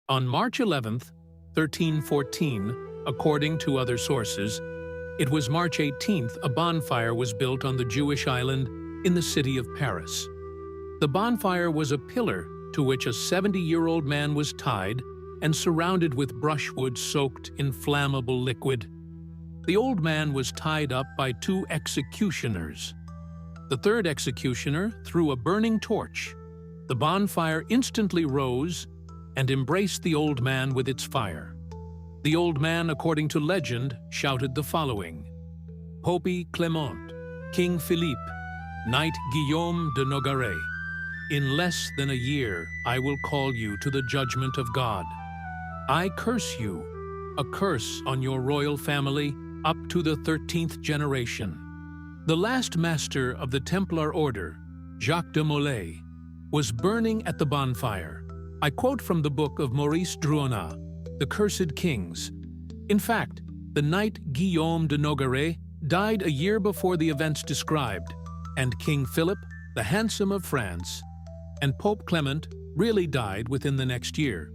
On March 11th, 1314, according to other sources, it was March 18th a bonfire was built on the Jewish island in the city of Paris. The bonfire was a pillar to which a 70-year-old man was tied and surrounded with brushwood soaked in flammable liquid. The old man was tied up by two executioners. The third executioner threw a burning torch. The bonfire instantly rose and embraced the old man with its fire. The old man, according to legend, shouted the following: "Pope Clement, King Philippe, Knight Guillaume de Nogaret, in less than a year I will call you to the judgment of God. I curse you, a curse on your royal family up to the 13th generation." The last master of the Templar order, Jacques de Molay, was burning at the bonfire. I quote from the book of Maurice Drouanat, The Cursed Kings. In fact, the knight Guillaume de Nogaret died a year before the events described, and King Philip, the Handsome of France, and Pope Clement really died within the next year,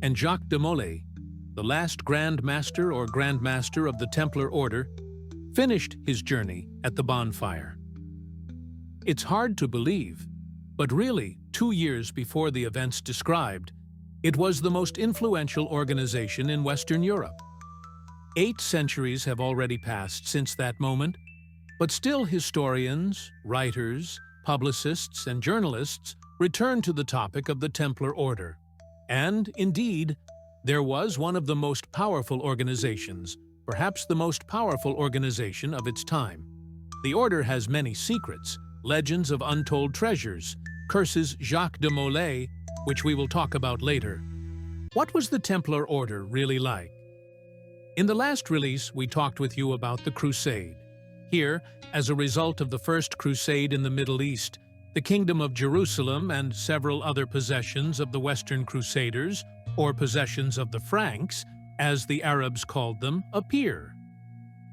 and Jacques de Molay, the last Grand Master or Grandmaster of the Templar Order, finished his journey at the bonfire. It's hard to believe, but really, 2 years before the events described, it was the most influential organization in Western Europe. 8 centuries have already passed since that moment, but still historians, writers, publicists, and journalists return to the topic of the Templar Order. And, indeed, there was one of the most powerful organizations, perhaps the most powerful organization of its time. The order has many secrets, legends of untold treasures, curses Jacques de Molay, which we will talk about later. What was the Templar Order really like? In the last release, we talked with you about the Crusade. Here, as a result of the First Crusade in the Middle East, the Kingdom of Jerusalem and several other possessions of the Western Crusaders, or possessions of the Franks, as the Arabs called them, appear.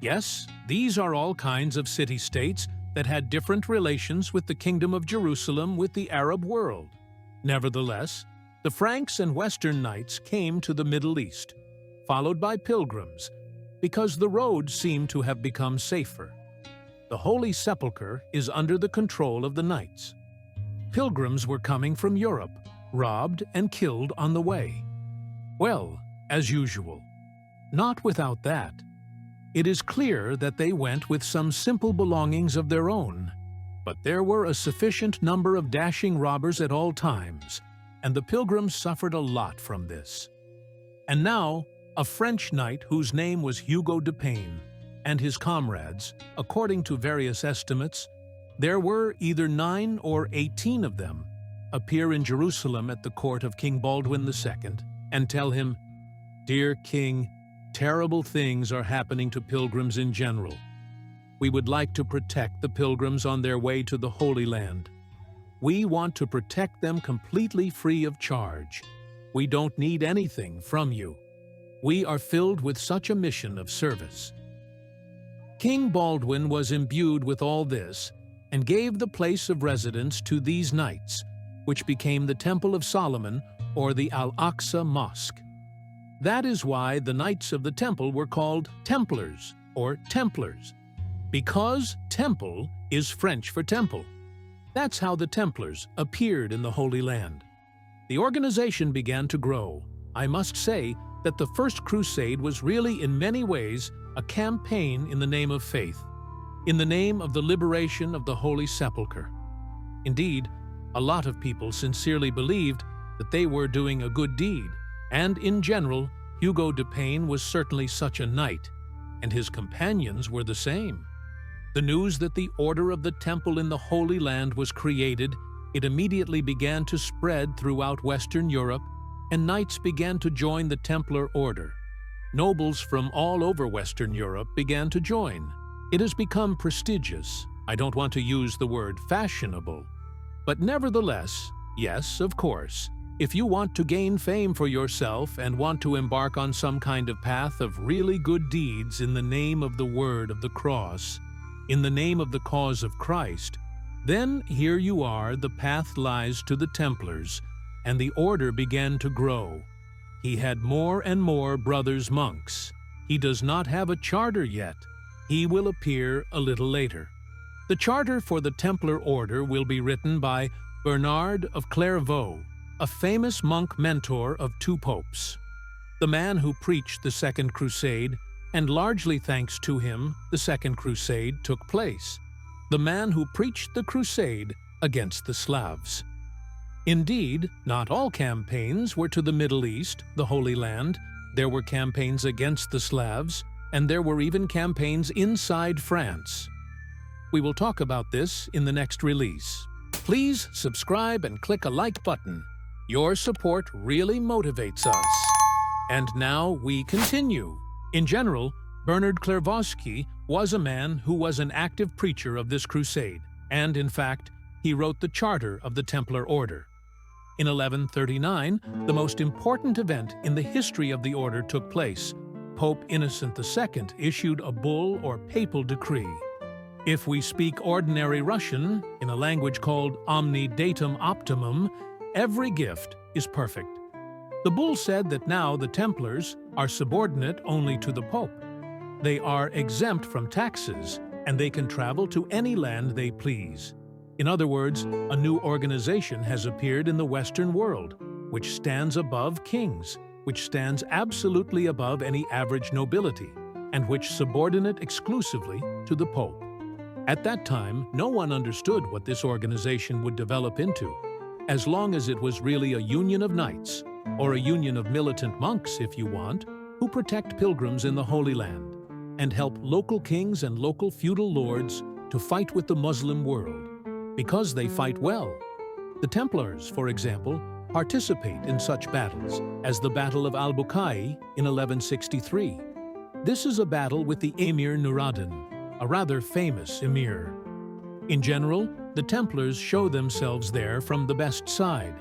Yes, these are all kinds of city-states that had different relations with the Kingdom of Jerusalem with the Arab world. Nevertheless, the Franks and Western Knights came to the Middle East, followed by pilgrims, because the road seemed to have become safer. The Holy Sepulchre is under the control of the Knights. Pilgrims were coming from Europe, robbed and killed on the way. Well, as usual. Not without that. It is clear that they went with some simple belongings of their own, but there were a sufficient number of dashing robbers at all times, and the pilgrims suffered a lot from this. And now, a French knight whose name was Hugo de Payne, and his comrades, according to various estimates, there were either 9 or 18 of them, appear in Jerusalem at the court of King Baldwin II and tell him, "Dear King, terrible things are happening to pilgrims in general. We would like to protect the pilgrims on their way to the Holy Land. We want to protect them completely free of charge. We don't need anything from you. We are filled with such a mission of service." King Baldwin was imbued with all this and gave the place of residence to these knights, which became the Temple of Solomon or the Al-Aqsa Mosque. That is why the Knights of the Temple were called Templars or Templars, because temple is French for temple. That's how the Templars appeared in the Holy Land. The organization began to grow. I must say that the First Crusade was really in many ways a campaign in the name of faith, in the name of the liberation of the Holy Sepulchre. Indeed, a lot of people sincerely believed that they were doing a good deed, and in general, Hugo de Payne was certainly such a knight, and his companions were the same. The news that the Order of the Temple in the Holy Land was created, it immediately began to spread throughout Western Europe, and knights began to join the Templar Order. Nobles from all over Western Europe began to join. It has become prestigious. I don't want to use the word fashionable, but nevertheless, yes, of course, if you want to gain fame for yourself and want to embark on some kind of path of really good deeds in the name of the word of the cross, in the name of the cause of Christ, then here you are, the path lies to the Templars, and the order began to grow. He had more and more brothers monks. He does not have a charter yet. He will appear a little later. The charter for the Templar order will be written by Bernard of Clairvaux, a famous monk mentor of two popes. The man who preached the Second Crusade, and largely thanks to him, the Second Crusade took place. The man who preached the crusade against the Slavs. Indeed, not all campaigns were to the Middle East, the Holy Land. There were campaigns against the Slavs, and there were even campaigns inside France. We will talk about this in the next release. Please subscribe and click a like button. Your support really motivates us. And now we continue. In general, Bernard Clairvaux was a man who was an active preacher of this crusade, and in fact, he wrote the charter of the Templar order. In 1139, the most important event in the history of the order took place. Pope Innocent II issued a bull or papal decree. If we speak ordinary Russian, in a language called omni datum optimum, every gift is perfect. The bull said that now the Templars are subordinate only to the Pope. They are exempt from taxes, and they can travel to any land they please. In other words, a new organization has appeared in the Western world, which stands above kings, which stands absolutely above any average nobility, and which subordinate exclusively to the Pope. At that time, no one understood what this organization would develop into, as long as it was really a union of knights, or a union of militant monks, if you want, who protect pilgrims in the Holy Land, and help local kings and local feudal lords to fight with the Muslim world, because they fight well. The Templars, for example, participate in such battles as the Battle of Al-Bukai in 1163. This is a battle with the Emir Nuruddin, a rather famous emir. In general, the Templars show themselves there from the best side.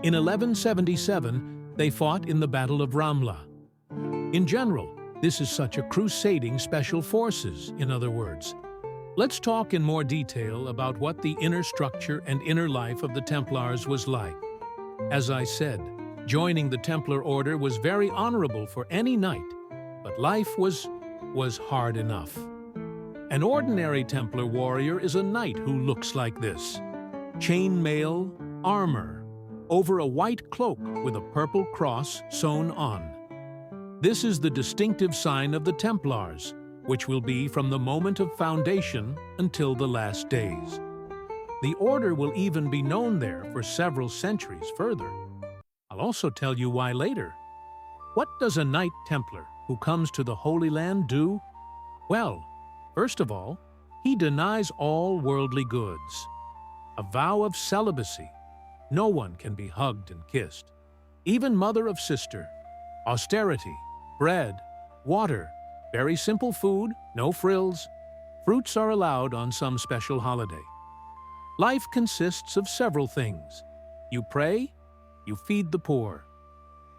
In 1177, they fought in the Battle of Ramla. In general, this is such a crusading special forces, in other words. Let's talk in more detail about what the inner structure and inner life of the Templars was like. As I said, joining the Templar order was very honorable for any knight, but life was hard enough. An ordinary Templar warrior is a knight who looks like this. Chainmail, armor, over a white cloak with a purple cross sewn on. This is the distinctive sign of the Templars, which will be from the moment of foundation until the last days. The order will even be known there for several centuries further. I'll also tell you why later. What does a Knight Templar who comes to the Holy Land do? Well, first of all, he denies all worldly goods. A vow of celibacy. No one can be hugged and kissed. Even mother of sister. Austerity, bread, water, very simple food, no frills. Fruits are allowed on some special holiday. Life consists of several things. You pray, you feed the poor.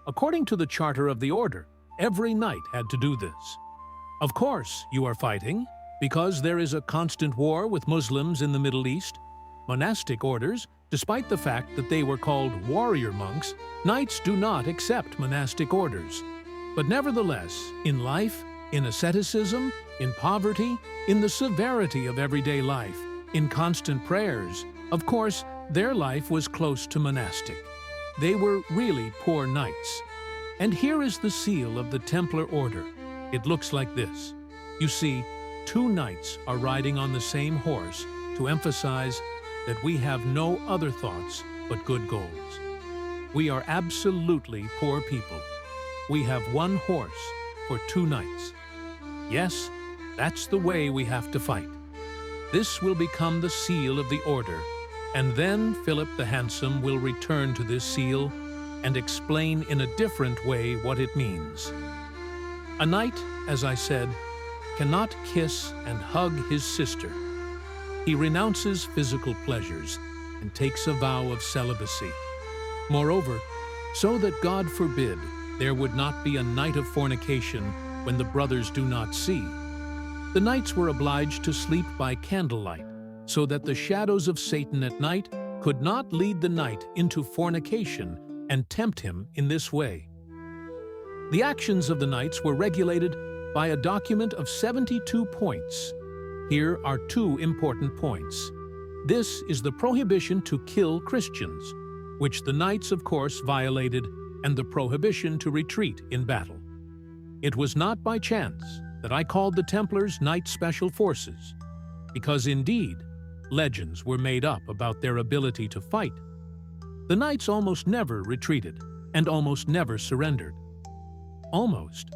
According to the charter of the order, every knight had to do this. Of course, you are fighting, because there is a constant war with Muslims in the Middle East. Monastic orders, despite the fact that they were called warrior monks, knights do not accept monastic orders. But nevertheless, in life, in asceticism, in poverty, in the severity of everyday life, in constant prayers, of course, their life was close to monastic. They were really poor knights. And here is the seal of the Templar order. It looks like this. You see, two knights are riding on the same horse to emphasize that we have no other thoughts but good goals. We are absolutely poor people. We have one horse for two knights. Yes, that's the way we have to fight. This will become the seal of the order, and then Philip the Handsome will return to this seal and explain in a different way what it means. A knight, as I said, cannot kiss and hug his sister. He renounces physical pleasures and takes a vow of celibacy. Moreover, so that God forbid there would not be a night of fornication when the brothers do not see, the knights were obliged to sleep by candlelight, so that the shadows of Satan at night could not lead the knight into fornication and tempt him in this way. The actions of the knights were regulated by a document of 72 points. Here are two important points. This is the prohibition to kill Christians, which the knights, of course, violated, and the prohibition to retreat in battle. It was not by chance that I called the Templars Knight Special Forces, because indeed, legends were made up about their ability to fight. The knights almost never retreated and almost never surrendered. Almost.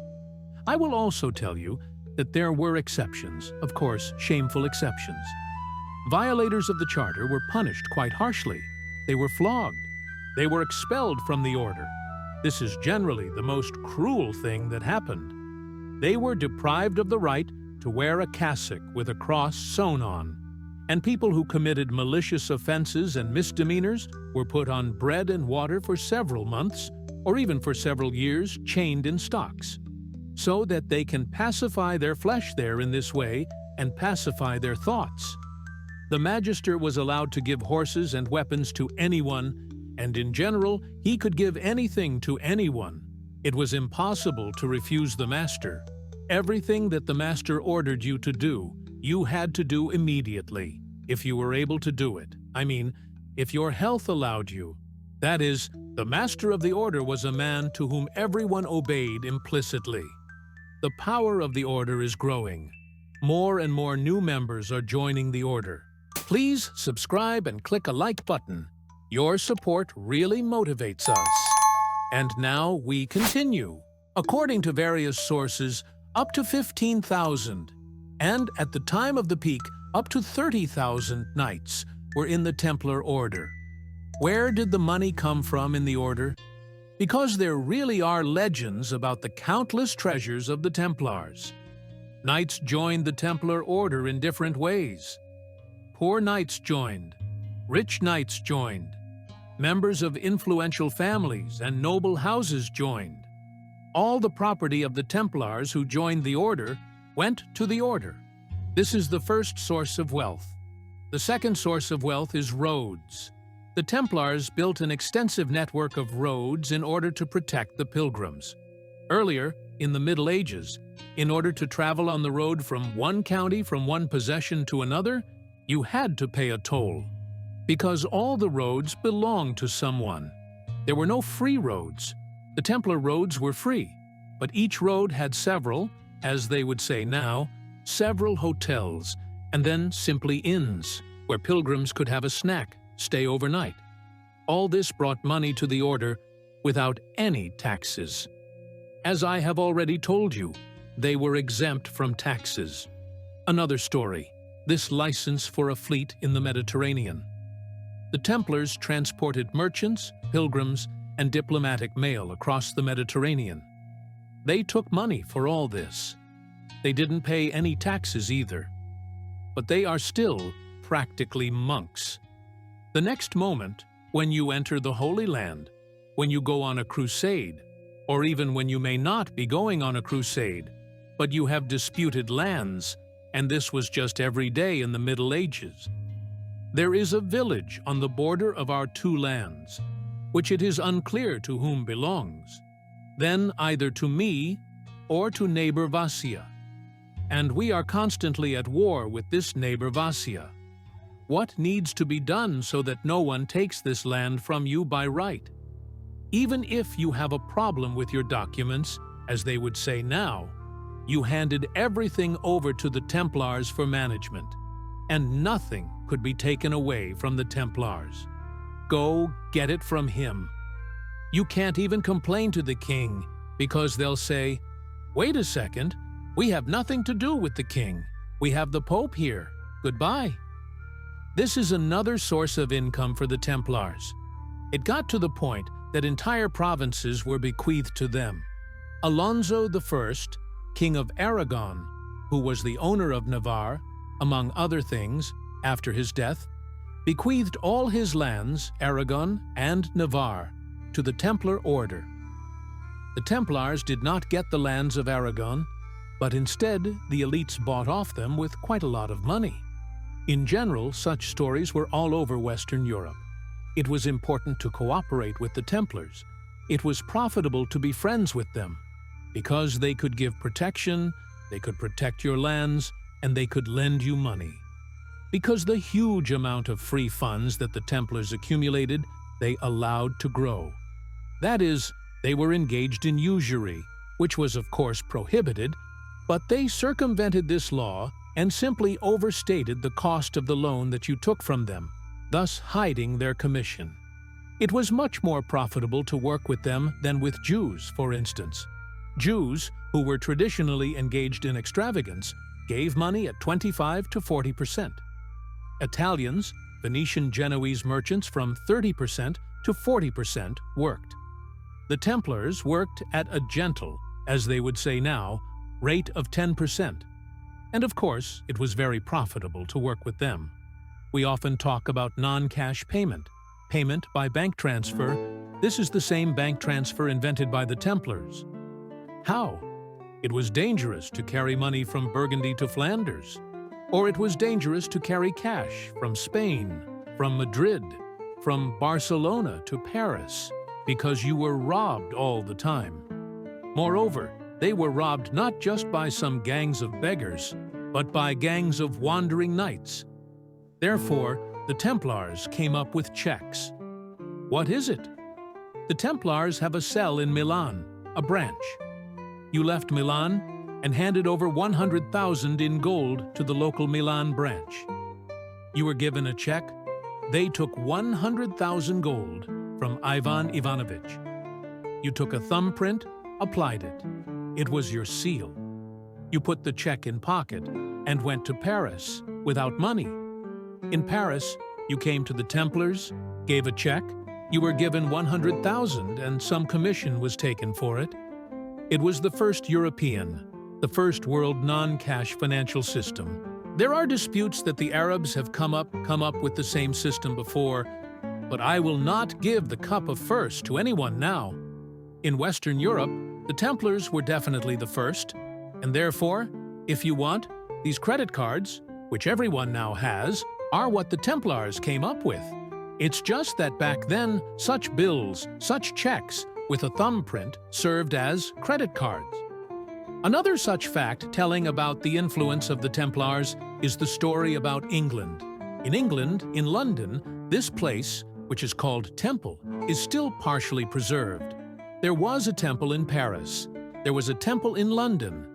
I will also tell you that there were exceptions, of course, shameful exceptions. Violators of the charter were punished quite harshly. They were flogged. They were expelled from the order. This is generally the most cruel thing that happened. They were deprived of the right to wear a cassock with a cross sewn on, and people who committed malicious offenses and misdemeanors were put on bread and water for several months, or even for several years, chained in stocks, so that they can pacify their flesh there in this way and pacify their thoughts. The magister was allowed to give horses and weapons to anyone, and in general, he could give anything to anyone. It was impossible to refuse the master. Everything that the master ordered you to do, you had to do immediately, if you were able to do it. I mean, if your health allowed you. That is, the master of the order was a man to whom everyone obeyed implicitly. The power of the order is growing. More and more new members are joining the order. Please subscribe and click a like button. Your support really motivates us. And now we continue. According to various sources, up to 15,000, and at the time of the peak, up to 30,000 knights were in the Templar order. Where did the money come from in the order? Because there really are legends about the countless treasures of the Templars. Knights joined the Templar order in different ways. Poor knights joined. Rich knights joined. Members of influential families and noble houses joined. All the property of the Templars who joined the order went to the order. This is the first source of wealth. The second source of wealth is roads. The Templars built an extensive network of roads in order to protect the pilgrims. Earlier, in the Middle Ages, in order to travel on the road from one county, from one possession to another, you had to pay a toll, because all the roads belonged to someone. There were no free roads. The Templar roads were free, but each road had several, as they would say now, several hotels, and then simply inns, where pilgrims could have a snack, stay overnight. All this brought money to the order without any taxes. As I have already told you, they were exempt from taxes. Another story, this license for a fleet in the Mediterranean. The Templars transported merchants, pilgrims, and diplomatic mail across the Mediterranean. They took money for all this. They didn't pay any taxes either. But they are still practically monks. The next moment, when you enter the Holy Land, when you go on a crusade, or even when you may not be going on a crusade, but you have disputed lands, and this was just every day in the Middle Ages. There is a village on the border of our two lands, which it is unclear to whom belongs, then either to me or to neighbor Vassia. And we are constantly at war with this neighbor Vassia. What needs to be done so that no one takes this land from you by right? Even if you have a problem with your documents, as they would say now, you handed everything over to the Templars for management, and nothing could be taken away from the Templars. Go get it from him. You can't even complain to the king, because they'll say, "Wait a second, we have nothing to do with the king. We have the Pope here. Goodbye." This is another source of income for the Templars. It got to the point that entire provinces were bequeathed to them. Alonso I, King of Aragon, who was the owner of Navarre, among other things, after his death, bequeathed all his lands, Aragon and Navarre, to the Templar order. The Templars did not get the lands of Aragon, but instead the elites bought off them with quite a lot of money. In general, such stories were all over Western Europe. It was important to cooperate with the Templars. It was profitable to be friends with them. because they could give protection, they could protect your lands, and they could lend you money. Because the huge amount of free funds that the Templars accumulated, they allowed to grow. That is, they were engaged in usury, which was of course prohibited, but they circumvented this law and simply overstated the cost of the loan that you took from them, thus hiding their commission. It was much more profitable to work with them than with Jews, for instance. Jews, who were traditionally engaged in extravagance, gave money at 25 to 40%. Italians, Venetian Genoese merchants from 30% to 40% worked. The Templars worked at a gentle, as they would say now, rate of 10%. And of course, it was very profitable to work with them. We often talk about non-cash payment, payment by bank transfer. This is the same bank transfer invented by the Templars. How? It was dangerous to carry money from Burgundy to Flanders, or it was dangerous to carry cash from Spain, from Madrid, from Barcelona to Paris, because you were robbed all the time. Moreover, they were robbed not just by some gangs of beggars, but by gangs of wandering knights. Therefore, the Templars came up with checks. What is it? The Templars have a cell in Milan, a branch. You left Milan and handed over 100,000 in gold to the local Milan branch. You were given a check. They took 100,000 gold from Ivan Ivanovich. You took a thumbprint, applied it. It was your seal. You put the check in pocket and went to Paris without money. In Paris, you came to the Templars, gave a check, you were given 100,000 and some commission was taken for it. It was the first European, the first world non-cash financial system. There are disputes that the Arabs have come up with the same system before, but I will not give the cup of first to anyone now. In Western Europe, the Templars were definitely the first, and therefore, if you want, these credit cards, which everyone now has, are what the Templars came up with. It's just that back then, such bills, such checks, with a thumbprint served as credit cards. Another such fact telling about the influence of the Templars is the story about England. In England, in London, this place, which is called Temple, is still partially preserved. There was a temple in Paris. There was a temple in London.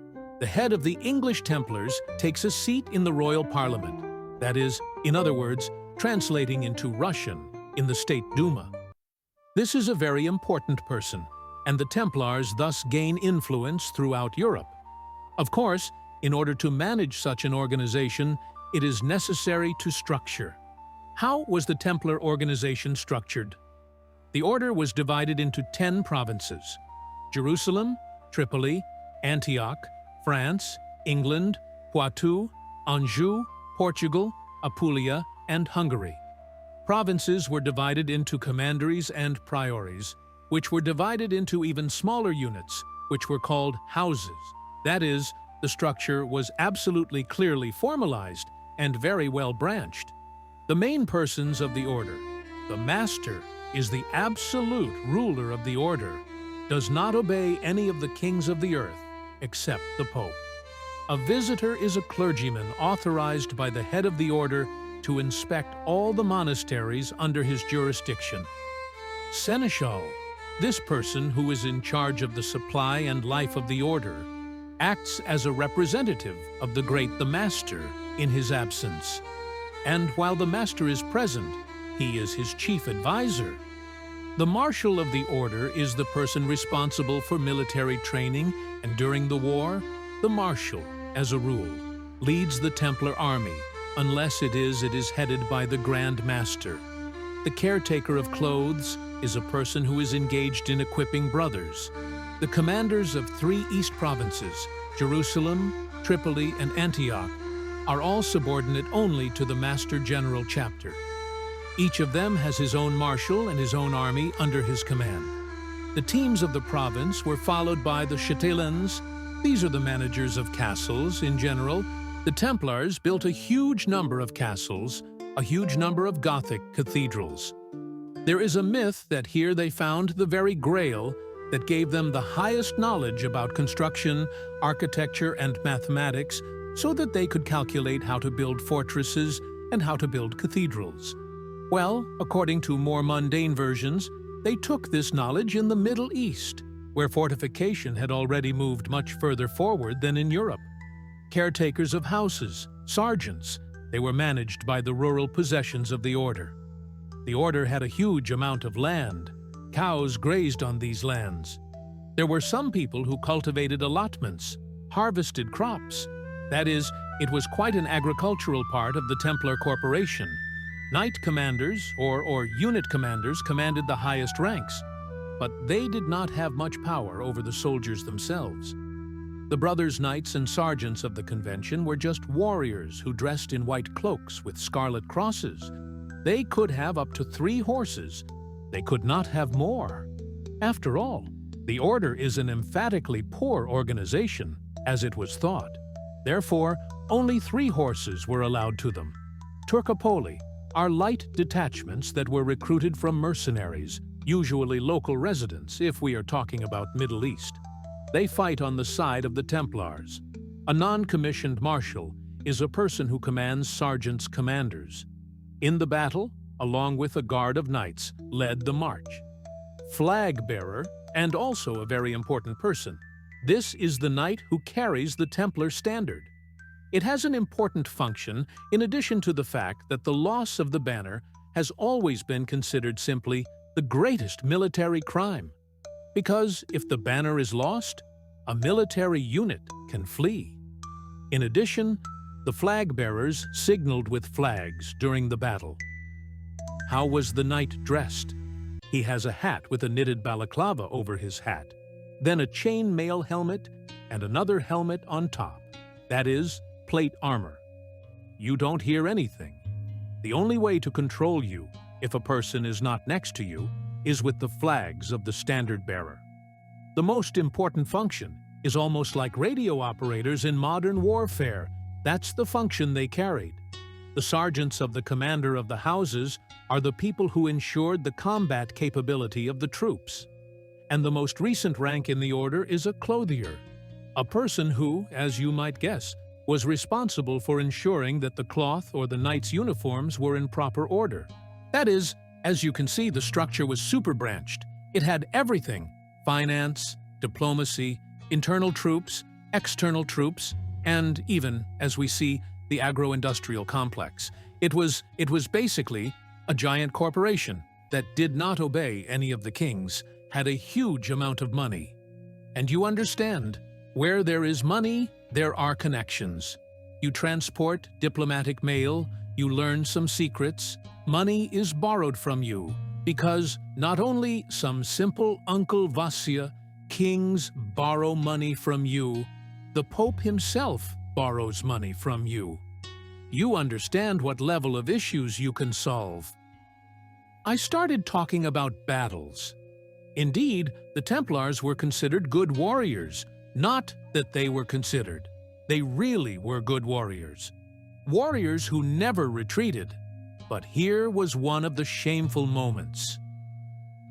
The head of the English Templars takes a seat in the royal parliament. That is, in other words, translating into Russian, in the State Duma. This is a very important person, and the Templars thus gain influence throughout Europe. Of course, in order to manage such an organization, it is necessary to structure. How was the Templar organization structured? The order was divided into 10 provinces: Jerusalem, Tripoli, Antioch, France, England, Poitou, Anjou, Portugal, Apulia, and Hungary. Provinces were divided into commanderies and priories, which were divided into even smaller units, which were called houses. That is, the structure was absolutely clearly formalized and very well branched. The main persons of the order, the master, is the absolute ruler of the order, does not obey any of the kings of the earth, except the Pope. A visitor is a clergyman authorized by the head of the order to inspect all the monasteries under his jurisdiction. Seneschal, this person who is in charge of the supply and life of the order, acts as a representative of the great the Master in his absence. And while the Master is present, he is his chief advisor. The Marshal of the Order is the person responsible for military training, and during the war, the Marshal, as a rule, leads the Templar army, unless it is headed by the Grand Master. The caretaker of clothes is a person who is engaged in equipping brothers. The commanders of 3 East provinces, Jerusalem, Tripoli, and Antioch, are all subordinate only to the Master General Chapter. Each of them has his own marshal and his own army under his command. The teams of the province were followed by the châtelains. These are the managers of castles in general. The Templars built a huge number of castles, a huge number of Gothic cathedrals. There is a myth that here they found the very Grail, that gave them the highest knowledge about construction, architecture, and mathematics so that they could calculate how to build fortresses and how to build cathedrals. Well, according to more mundane versions, they took this knowledge in the Middle East, where fortification had already moved much further forward than in Europe. Caretakers of houses, sergeants, they were managed by the rural possessions of the order. The order had a huge amount of land. Cows grazed on these lands. There were some people who cultivated allotments, harvested crops. That is, it was quite an agricultural part of the Templar corporation. Knight commanders, or unit commanders, commanded the highest ranks, but they did not have much power over the soldiers themselves. The brothers knights and sergeants of the convention were just warriors who dressed in white cloaks with scarlet crosses. They could have up to 3 horses. They could not have more. After all, the order is an emphatically poor organization, as it was thought. Therefore, only 3 horses were allowed to them. Turcopoli are light detachments that were recruited from mercenaries, usually local residents if we are talking about Middle East. They fight on the side of the Templars. A non-commissioned marshal is a person who commands sergeants' commanders. In the battle, along with a guard of knights, led the march. Flag-bearer, and also a very important person. This is the knight who carries the Templar standard. It has an important function in addition to the fact that the loss of the banner has always been considered simply the greatest military crime. Because if the banner is lost, a military unit can flee. In addition, the flag-bearers signaled with flags during the battle. How was the knight dressed? He has a hat with a knitted balaclava over his hat, then a chain-mail helmet and another helmet on top. That is, plate armor. You don't hear anything. The only way to control you, if a person is not next to you, is with the flags of the standard bearer. The most important function is almost like radio operators in modern warfare. That's the function they carried. The sergeants of the commander of the houses are the people who ensured the combat capability of the troops. And the most recent rank in the order is a clothier, a person who, as you might guess, was responsible for ensuring that the cloth or the knight's uniforms were in proper order. That is, as you can see, the structure was super branched. It had everything: finance, diplomacy, internal troops, external troops, and even, as we see, the agro-industrial complex. It was basically a giant corporation that did not obey any of the kings, had a huge amount of money. And you understand, where there is money, there are connections. You transport diplomatic mail, you learn some secrets. Money is borrowed from you, because not only some simple Uncle Vassia, kings borrow money from you, the Pope himself borrows money from you. You understand what level of issues you can solve. I started talking about battles. Indeed, the Templars were considered good warriors. Not that they were considered. They really were good warriors. Warriors who never retreated. But here was one of the shameful moments.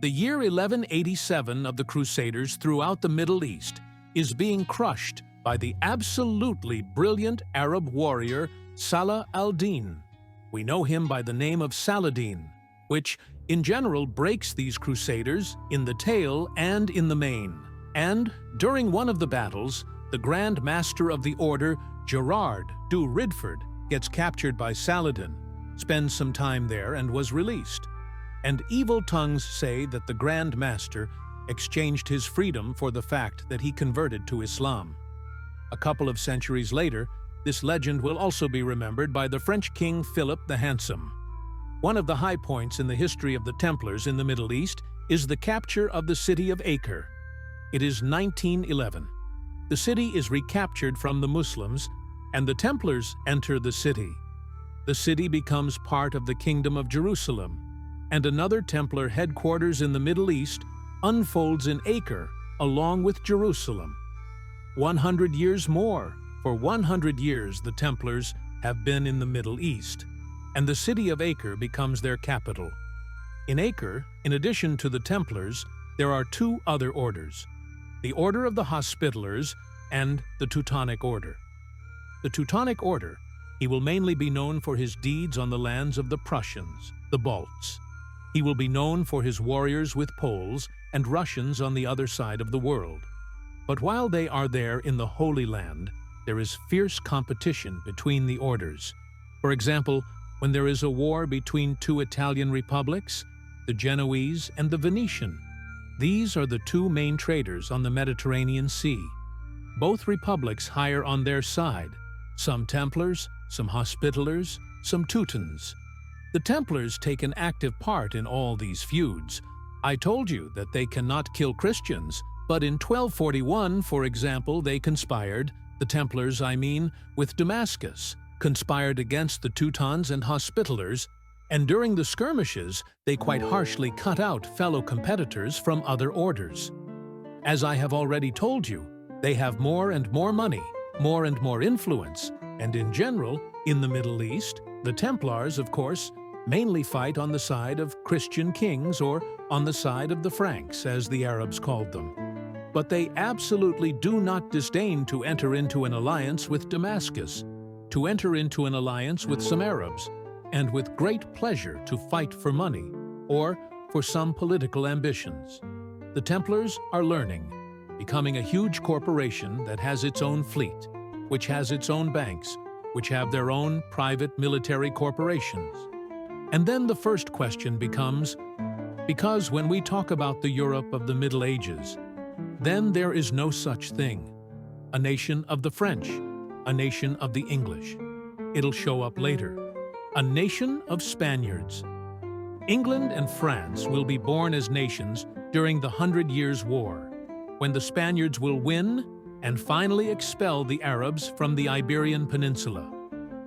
The year 1187 of the Crusaders throughout the Middle East is being crushed by the absolutely brilliant Arab warrior Salah al-Din. We know him by the name of Saladin, which in general breaks these Crusaders in the tail and in the mane. And during one of the battles, the Grand Master of the Order, Gérard du Ridefort, gets captured by Saladin, spends some time there and was released. And evil tongues say that the Grand Master exchanged his freedom for the fact that he converted to Islam. A couple of centuries later, this legend will also be remembered by the French King Philip the Handsome. One of the high points in the history of the Templars in the Middle East is the capture of the city of Acre. It is 1911. The city is recaptured from the Muslims, and the Templars enter the city. The city becomes part of the Kingdom of Jerusalem, and another Templar headquarters in the Middle East unfolds in Acre along with Jerusalem. 100 years more. For 100 years, the Templars have been in the Middle East, and the city of Acre becomes their capital. In Acre, in addition to the Templars, there are two other orders, the Order of the Hospitallers and the Teutonic Order. The Teutonic Order, he will mainly be known for his deeds on the lands of the Prussians, the Balts. He will be known for his warriors with Poles and Russians on the other side of the world. But while they are there in the Holy Land, there is fierce competition between the orders. For example, when there is a war between two Italian republics, the Genoese and the Venetian. These are the two main traders on the Mediterranean Sea. Both republics hire on their side, some Templars, some Hospitallers, some Teutons. The Templars take an active part in all these feuds. I told you that they cannot kill Christians, but in 1241, for example, they conspired, the Templars I mean, with Damascus, conspired against the Teutons and Hospitallers, and during the skirmishes, they quite harshly cut out fellow competitors from other orders. As I have already told you, they have more and more money, more and more influence, and in general, in the Middle East, the Templars, of course, mainly fight on the side of Christian kings or on the side of the Franks, as the Arabs called them. But they absolutely do not disdain to enter into an alliance with Damascus, to enter into an alliance with some Arabs, and with great pleasure to fight for money or for some political ambitions. The Templars are learning, becoming a huge corporation that has its own fleet, which has its own banks, which have their own private military corporations. And then the first question becomes, because when we talk about the Europe of the Middle Ages, then there is no such thing. A nation of the French, a nation of the English. It'll show up later. A nation of Spaniards. England and France will be born as nations during the 100 Years' War, when the Spaniards will win and finally expel the Arabs from the Iberian Peninsula.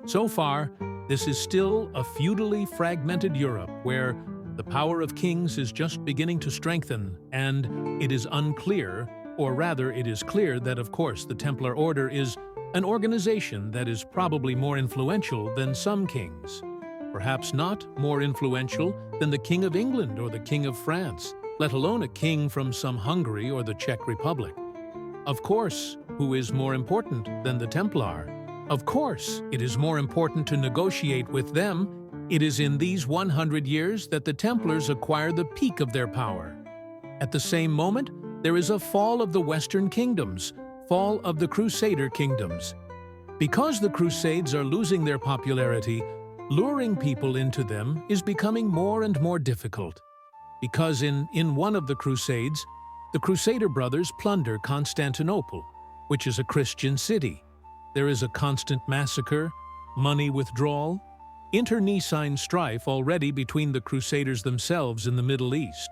So far, this is still a feudally fragmented Europe where the power of kings is just beginning to strengthen, and it is unclear, or rather it is clear that of course the Templar Order is an organization that is probably more influential than some kings. Perhaps not more influential than the King of England or the King of France, let alone a king from some Hungary or the Czech Republic. Of course, who is more important than the Templar? Of course, it is more important to negotiate with them. It is in these 100 years that the Templars acquire the peak of their power. At the same moment, there is a fall of the Western kingdoms, fall of the Crusader kingdoms. Because the Crusades are losing their popularity, luring people into them is becoming more and more difficult. Because in one of the Crusades, the Crusader brothers plunder Constantinople, which is a Christian city. There is a constant massacre, money withdrawal, internecine strife already between the Crusaders themselves in the Middle East.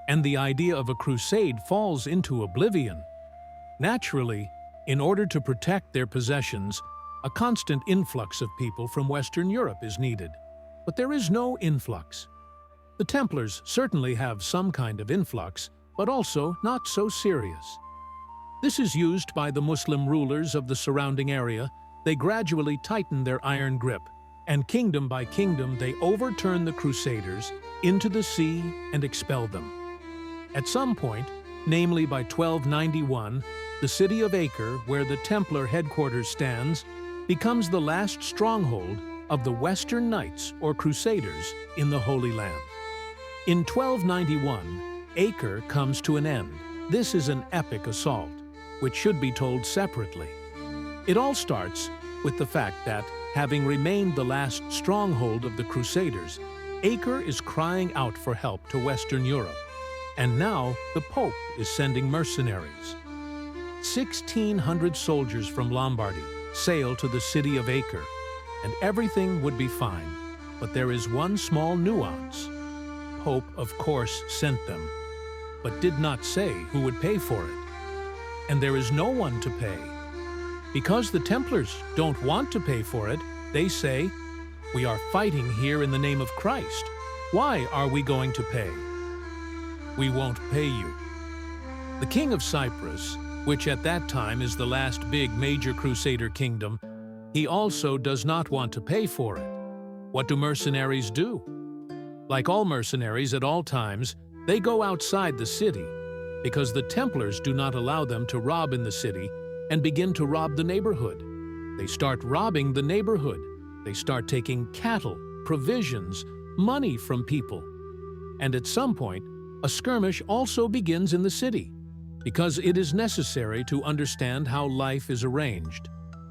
And the idea of a crusade falls into oblivion. Naturally, in order to protect their possessions, a constant influx of people from Western Europe is needed. But there is no influx. The Templars certainly have some kind of influx, but also not so serious. This is used by the Muslim rulers of the surrounding area. They gradually tighten their iron grip, and kingdom by kingdom they overturn the Crusaders into the sea and expel them. At some point, namely by 1291, the city of Acre, where the Templar headquarters stands, becomes the last stronghold of the Western Knights or Crusaders in the Holy Land. In 1291, Acre comes to an end. This is an epic assault, which should be told separately. It all starts with the fact that, having remained the last stronghold of the Crusaders, Acre is crying out for help to Western Europe. And now the Pope is sending mercenaries. 1,600 soldiers from Lombardy sail to the city of Acre, and everything would be fine. But there is one small nuance. Pope, of course, sent them, but did not say who would pay for it. And there is no one to pay. Because the Templars don't want to pay for it, they say, "We are fighting here in the name of Christ. Why are we going to pay?" "We won't pay you." The King of Cyprus, which at that time is the last big major Crusader kingdom, he also does not want to pay for it. What do mercenaries do? Like all mercenaries at all times, They go outside the city because the Templars do not allow them to rob in the city and begin to rob the neighborhood. They start robbing the neighborhood. They start taking cattle, provisions, money from people. And at some point, a skirmish also begins in the city because it is necessary to understand how life is arranged.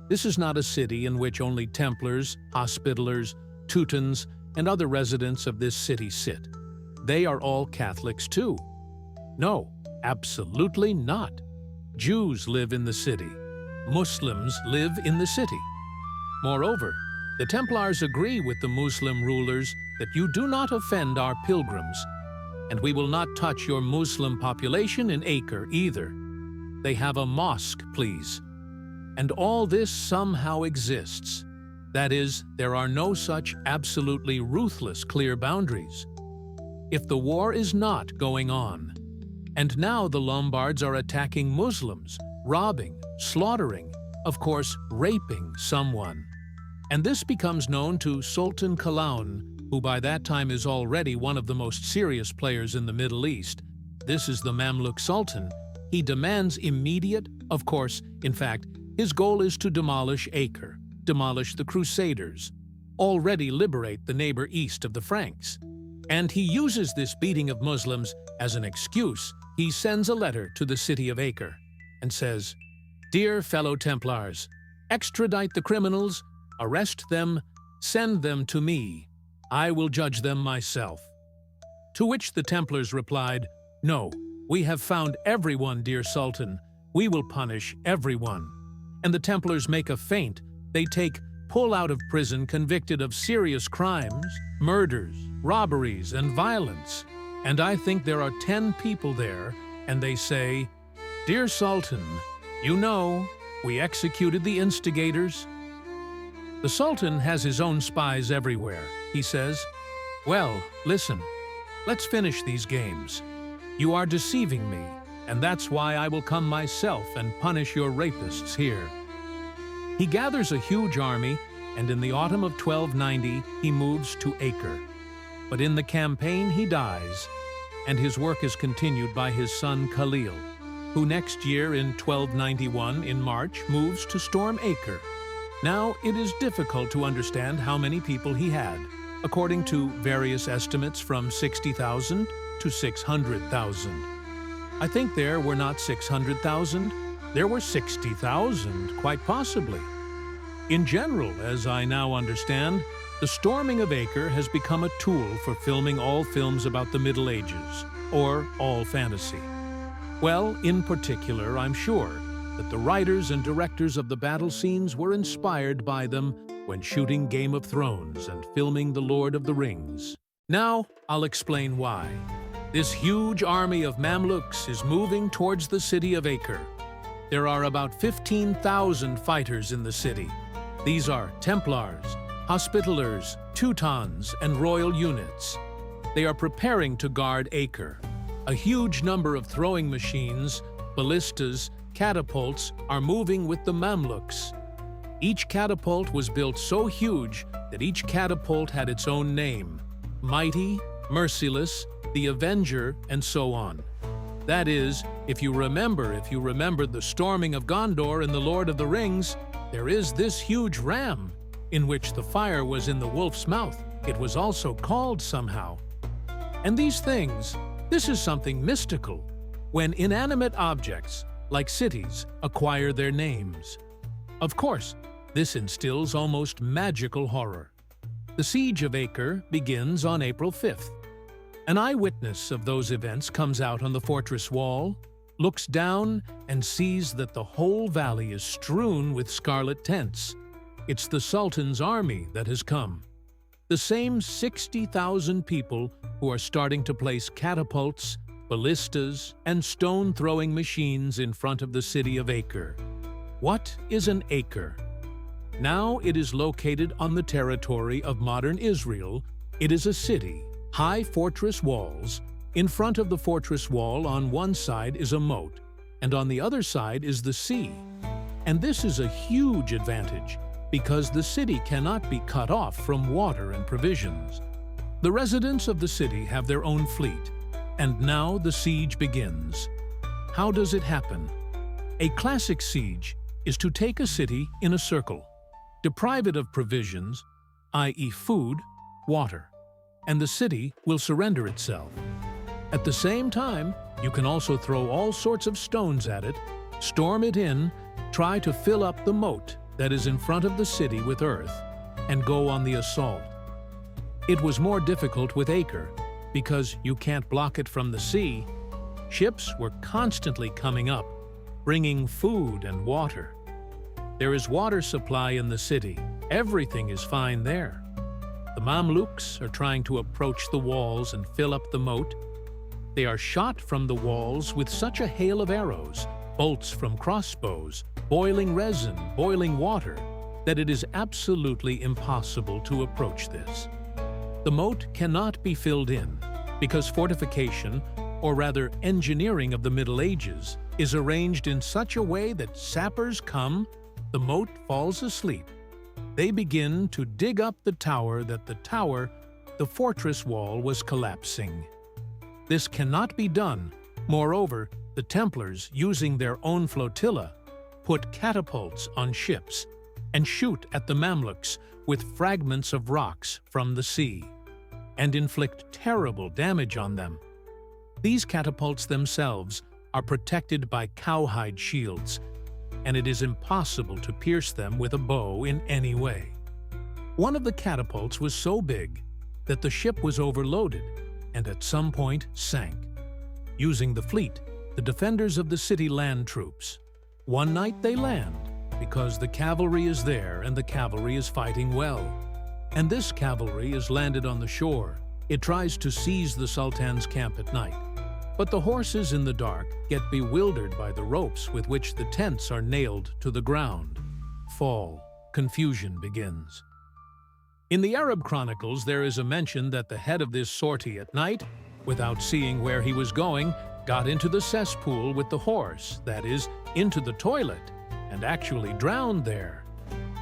This is not a city in which only Templars, Hospitallers, Teutons, and other residents of this city sit. They are all Catholics too. No, absolutely not. Jews live in the city. Muslims live in the city. Moreover, the Templars agree with the Muslim rulers that you do not offend our pilgrims, and we will not touch your Muslim population in Acre either. They have a mosque, please. And all this somehow exists. That is, there are no such absolutely ruthless clear boundaries. If the war is not going on, and now the Lombards are attacking Muslims, robbing, slaughtering, of course, raping someone. And this becomes known to Sultan Kalaun, who by that time is already one of the most serious players in the Middle East. This is the Mamluk Sultan. He demands immediate, of course, in fact, his goal is to demolish Acre, demolish the Crusaders, already liberate the neighbor east of the Franks. And he uses this beating of Muslims as an excuse. He sends a letter to the city of Acre and says, "Dear fellow Templars, extradite the criminals, arrest them, send them to me. I will judge them myself." To which the Templars replied, "No, we have found everyone, dear Sultan. We will punish everyone." And the Templars make a feint. They pull out of prison convicted of serious crimes, murders, robberies, and violence. And I think there are 10 people there, and they say, "Dear Sultan, you know, we executed the instigators." The Sultan has his own spies everywhere. He says, "Well, listen, let's finish these games. You are deceiving me, and that's why I will come myself and punish your rapists here." He gathers a huge army, and in the autumn of 1290 he moves to Acre. But in the campaign he dies, and his work is continued by his son Khalil, who next year in 1291 in March moves to storm Acre. Now it is difficult to understand how many people he had, according to various estimates from 60,000 to 600,000. I think there were not 600,000, there were 60,000, quite possibly. In general, as I now understand, the storming of Acre has become a tool for filming all films about the Middle Ages, or all fantasy. Well, in particular, I'm sure that the writers and directors of the battle scenes were inspired by them when shooting Game of Thrones and filming The Lord of the Rings. Now, I'll explain why. This huge army of Mamluks is moving towards the city of Acre. There are about 15,000 fighters in the city. These are Templars, Hospitallers, Teutons, and royal units. They are preparing to guard Acre. A huge number of throwing machines, ballistas, catapults are moving with the Mamluks. Each catapult was built so huge that each catapult had its own name: Mighty, Merciless, the Avenger, and so on. That is, if you remembered the storming of Gondor in The Lord of the Rings, there is this huge ram, in which the fire was in the wolf's mouth. It was also called somehow. And these things, this is something mystical, when inanimate objects, like cities, acquire their names. Of course, this instills almost magical horror. The siege of Acre begins on April 5th. An eyewitness of those events comes out on the fortress wall, looks down, and sees that the whole valley is strewn with scarlet tents. It's the Sultan's army that has come. The same 60,000 people who are starting to place catapults, ballistas, and stone-throwing machines in front of the city of Acre. What is an acre? Now it is located on the territory of modern Israel. It is a city, high fortress walls. In front of the fortress wall on one side is a moat, and on the other side is the sea. And this is a huge advantage, because the city cannot be cut off from water and provisions. The residents of the city have their own fleet. And now the siege begins. How does it happen? A classic siege is to take a city in a circle, deprive it of provisions, i.e. food, water, and the city will surrender itself. At the same time, you can also throw all sorts of stones at it, storm it in, try to fill up the moat that is in front of the city with earth, and go on the assault. It was more difficult with Acre, because you can't block it from the sea. Ships were constantly coming up, bringing food and water. There is water supply in the city. Everything is fine there. The Mamluks are trying to approach the walls and fill up the moat. They are shot from the walls with such a hail of arrows, bolts from crossbows, boiling resin, boiling water, that it is absolutely impossible to approach this. The moat cannot be filled in, because fortification, or rather engineering of the Middle Ages, is arranged in such a way that sappers come, the moat falls asleep. They begin to dig up the tower the fortress wall was collapsing. This cannot be done. Moreover, the Templars, using their own flotilla, put catapults on ships and shoot at the Mamluks with fragments of rocks from the sea, and inflict terrible damage on them. These catapults themselves are protected by cowhide shields, and it is impossible to pierce them with a bow in any way. One of the catapults was so big that the ship was overloaded and at some point sank. Using the fleet, the defenders of the city land troops. One night they land, because the cavalry is there and the cavalry is fighting well. And this cavalry is landed on the shore. It tries to seize the Sultan's camp at night. But the horses in the dark get bewildered by the ropes with which the tents are nailed to the ground. Fall. Confusion begins. In the Arab chronicles, there is a mention that the head of this sortie at night, without seeing where he was going, got into the cesspool with the horse, that is, into the toilet, and actually drowned there.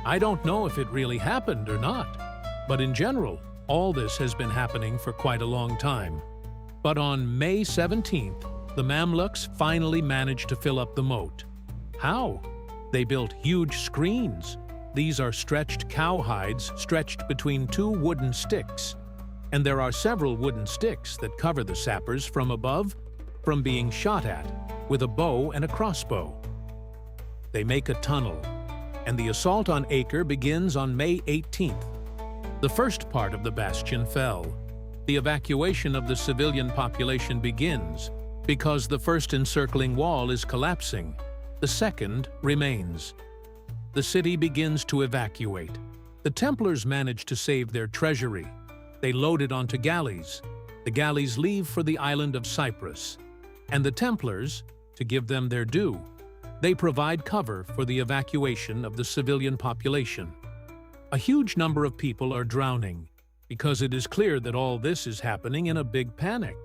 I don't know if it really happened or not, but in general, all this has been happening for quite a long time. But on May 17th, the Mamluks finally managed to fill up the moat. How? They built huge screens. These are stretched cowhides stretched between two wooden sticks. And there are several wooden sticks that cover the sappers from above from being shot at with a bow and a crossbow. They make a tunnel, and the assault on Acre begins on May 18th. The first part of the bastion fell. The evacuation of the civilian population begins because the first encircling wall is collapsing. The second remains. The city begins to evacuate. The Templars manage to save their treasury. They load it onto galleys. The galleys leave for the island of Cyprus. And the Templars, to give them their due, they provide cover for the evacuation of the civilian population. A huge number of people are drowning, because it is clear that all this is happening in a big panic.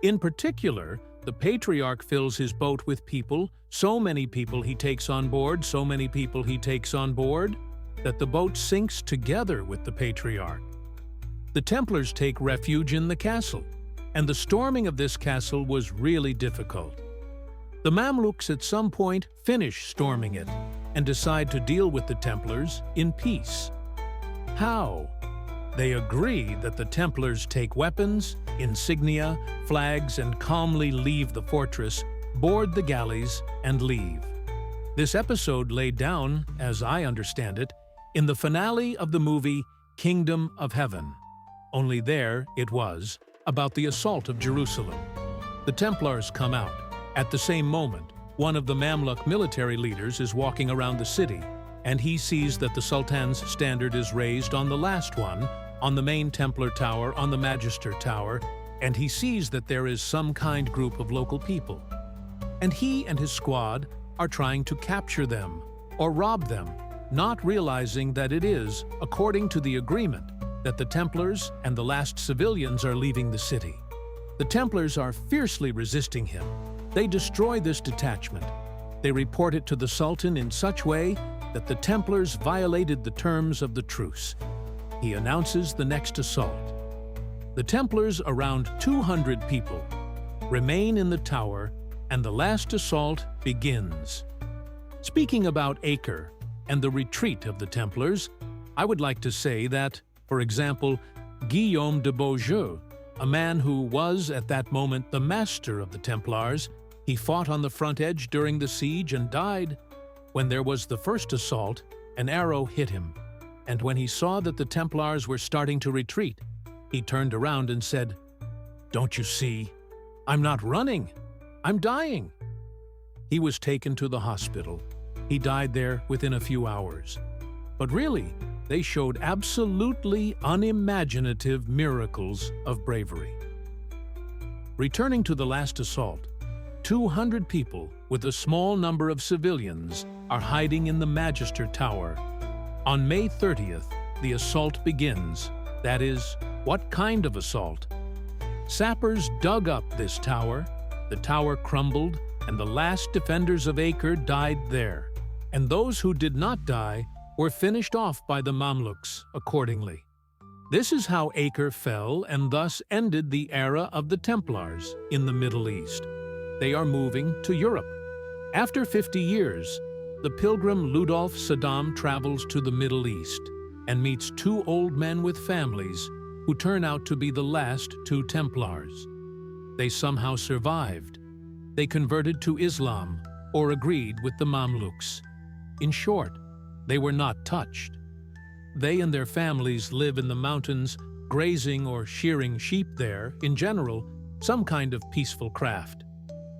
In particular, the patriarch fills his boat with people, so many people he takes on board, that the boat sinks together with the patriarch. The Templars take refuge in the castle, and the storming of this castle was really difficult. The Mamluks at some point finish storming it and decide to deal with the Templars in peace. How? They agree that the Templars take weapons, insignia, flags, and calmly leave the fortress, board the galleys, and leave. This episode laid down, as I understand it, in the finale of the movie Kingdom of Heaven. Only there it was, about the assault of Jerusalem. The Templars come out. At the same moment, one of the Mamluk military leaders is walking around the city, and he sees that the Sultan's standard is raised on the last one, on the main Templar tower, on the Magister tower, and he sees that there is some kind group of local people. And he and his squad are trying to capture them, or rob them, not realizing that it is, according to the agreement, that the Templars and the last civilians are leaving the city. The Templars are fiercely resisting him. They destroy this detachment. They report it to the Sultan in such way that the Templars violated the terms of the truce. He announces the next assault. The Templars, around 200 people, remain in the tower, and the last assault begins. Speaking about Acre and the retreat of the Templars, I would like to say that, for example, Guillaume de Beaujeu, a man who was at that moment the master of the Templars, he fought on the front edge during the siege and died. When there was the first assault, an arrow hit him, and when he saw that the Templars were starting to retreat, he turned around and said, "Don't you see? I'm not running. I'm dying." He was taken to the hospital. He died there within a few hours. But really, they showed absolutely unimaginative miracles of bravery. Returning to the last assault, 200 people with a small number of civilians are hiding in the Magister Tower. On May 30th, the assault begins. That is, what kind of assault? Sappers dug up this tower, the tower crumbled, and the last defenders of Acre died there. And those who did not die were finished off by the Mamluks accordingly. This is how Acre fell and thus ended the era of the Templars in the Middle East. They are moving to Europe. After 50 years, the pilgrim Ludolf Saddam travels to the Middle East and meets two old men with families who turn out to be the last two Templars. They somehow survived. They converted to Islam or agreed with the Mamluks. In short, they were not touched. They and their families live in the mountains, grazing or shearing sheep there, in general, some kind of peaceful craft.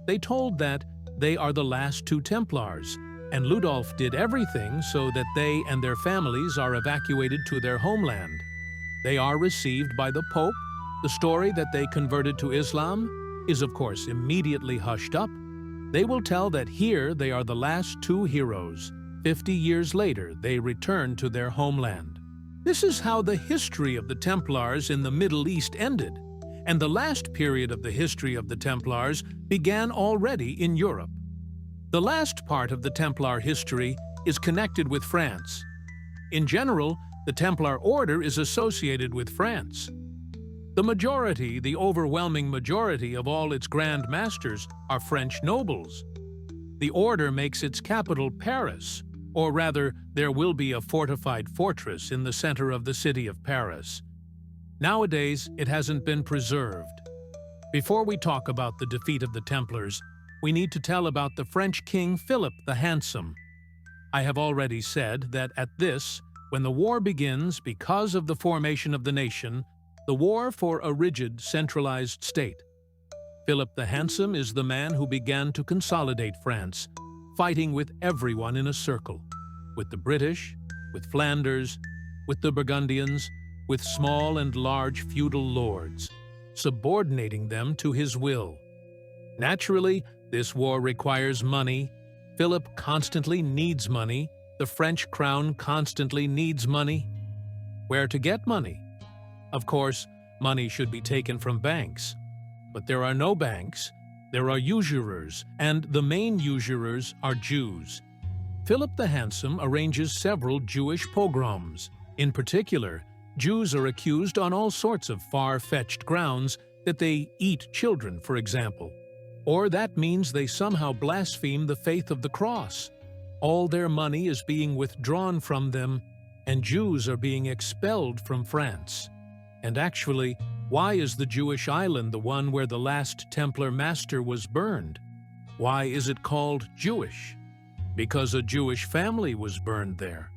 They told that they are the last two Templars, and Ludolf did everything so that they and their families are evacuated to their homeland. They are received by the Pope. The story that they converted to Islam is, of course, immediately hushed up. They will tell that here they are the last two heroes. 50 years later, they return to their homeland. This is how the history of the Templars in the Middle East ended, and the last period of the history of the Templars began already in Europe. The last part of the Templar history is connected with France. In general, the Templar order is associated with France. The overwhelming majority of all its Grand Masters are French nobles. The order makes its capital Paris, or rather, there will be a fortified fortress in the center of the city of Paris. Nowadays, it hasn't been preserved. Before we talk about the defeat of the Templars, we need to tell about the French King Philip the Handsome. I have already said that at this, when the war begins because of the formation of the nation, the war for a rigid, centralized state. Philip the Handsome is the man who began to consolidate France, fighting with everyone in a circle, with the British, with Flanders, with the Burgundians, with small and large feudal lords, subordinating them to his will. Naturally, this war requires money. Philip constantly needs money. The French crown constantly needs money. Where to get money? Of course, money should be taken from banks. But there are no banks. There are usurers, and the main usurers are Jews. Philip the Handsome arranges several Jewish pogroms. In particular, Jews are accused on all sorts of far-fetched grounds that they eat children, for example. Or that means they somehow blaspheme the faith of the cross. All their money is being withdrawn from them, and Jews are being expelled from France. And actually, why is the Jewish island the one where the last Templar master was burned? Why is it called Jewish? Because a Jewish family was burned there.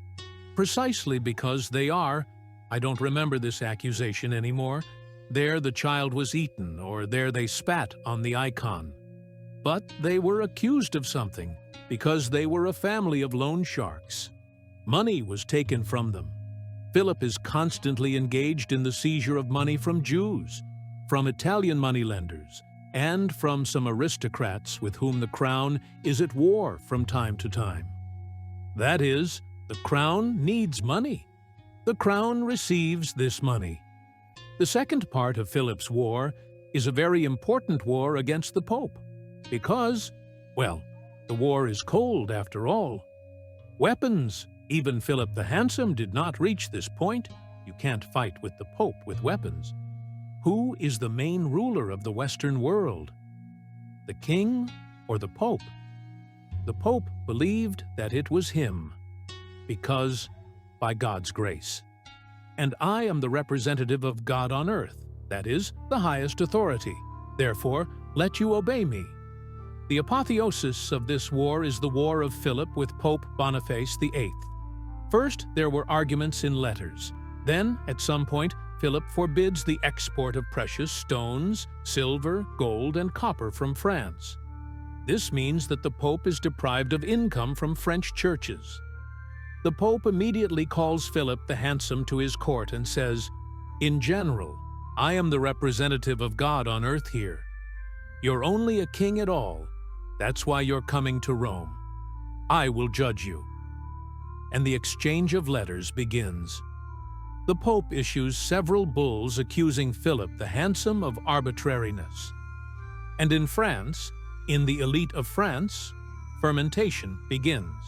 Precisely because they are, I don't remember this accusation anymore, there the child was eaten, or there they spat on the icon. But they were accused of something, because they were a family of loan sharks. Money was taken from them. Philip is constantly engaged in the seizure of money from Jews, from Italian moneylenders, and from some aristocrats with whom the crown is at war from time to time. That is, the crown needs money. The crown receives this money. The second part of Philip's war is a very important war against the Pope, because, well, the war is cold after all. Weapons. Even Philip the Handsome did not reach this point. You can't fight with the Pope with weapons. Who is the main ruler of the Western world? the king or the pope? The pope believed that it was him, because by God's grace. And I am the representative of God on earth, that is, the highest authority. Therefore, let you obey me. The apotheosis of this war is the war of Philip with Pope Boniface VIII. First, there were arguments in letters. Then, at some point, Philip forbids the export of precious stones, silver, gold, and copper from France. This means that the Pope is deprived of income from French churches. The Pope immediately calls Philip the Handsome to his court and says, "In general, I am the representative of God on earth here. You're only a king at all. That's why you're coming to Rome. I will judge you." And the exchange of letters begins. The Pope issues several bulls accusing Philip the Handsome of arbitrariness. And in France, in the elite of France, fermentation begins.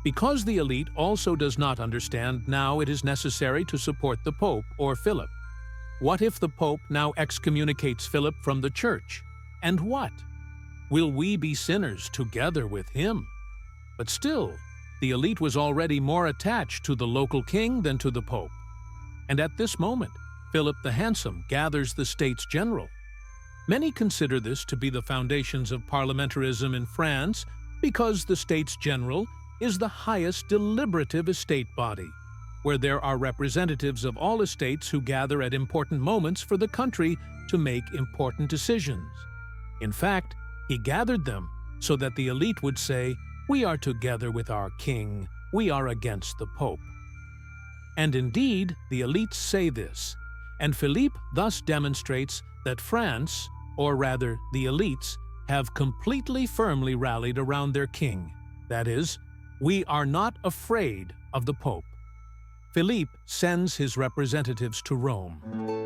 Because the elite also does not understand now it is necessary to support the Pope or Philip. What if the Pope now excommunicates Philip from the Church? And what? Will we be sinners together with him? But still, the elite was already more attached to the local king than to the Pope. And at this moment, Philip the Handsome gathers the States General. Many consider this to be the foundations of parliamentarism in France because the States General is the highest deliberative estate body, where there are representatives of all estates who gather at important moments for the country to make important decisions. In fact, he gathered them so that the elite would say, "We are together with our king, we are against the Pope." And indeed, the elites say this, and Philippe thus demonstrates that France, or rather the elites, have completely firmly rallied around their king. That is, we are not afraid of the Pope. Philippe sends his representatives to Rome.